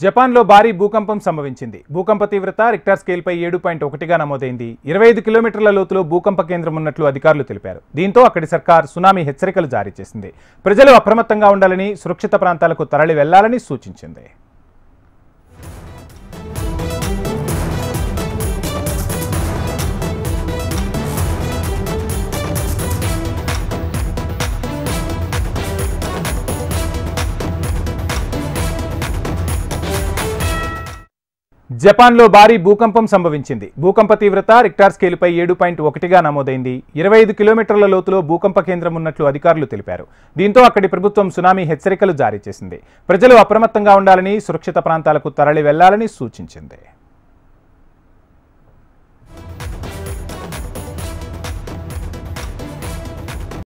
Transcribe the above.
జపాన్లో భారీ భూకంపం సంభవించింది. భూకంప తీవ్రత రిక్టర్ స్కేల్పై 7.1గా నమోదైంది. 25 కిలోమీటర్ల లోతులో భూకంప కేంద్రం ఉన్నట్లు అధికారులు తెలిపారు. దీంతో అక్కడి సర్కార్ సునామీ హెచ్చరికలు జారీ చేసింది. ప్రజలు అప్రమత్తంగా ఉండాలని, సురక్షిత ప్రాంతాలకు తరలి వెళ్లాలని సూచించింది. జపాన్లో భారీ భూకంపం సంభవించింది. భూకంప తీవ్రత రిక్టర్ స్కేల్పై 7.1గా నమోదైంది. 25 కిలోమీటర్ల లోతులో భూకంప కేంద్రం ఉన్నట్లు అధికారులు తెలిపారు. దీంతో అక్కడి ప్రభుత్వం సునామీ హెచ్చరికలు జారీ చేసింది. ప్రజలు అప్రమత్తంగా ఉండాలని, సురక్షిత ప్రాంతాలకు తరలి వెళ్లాలని సూచించింది.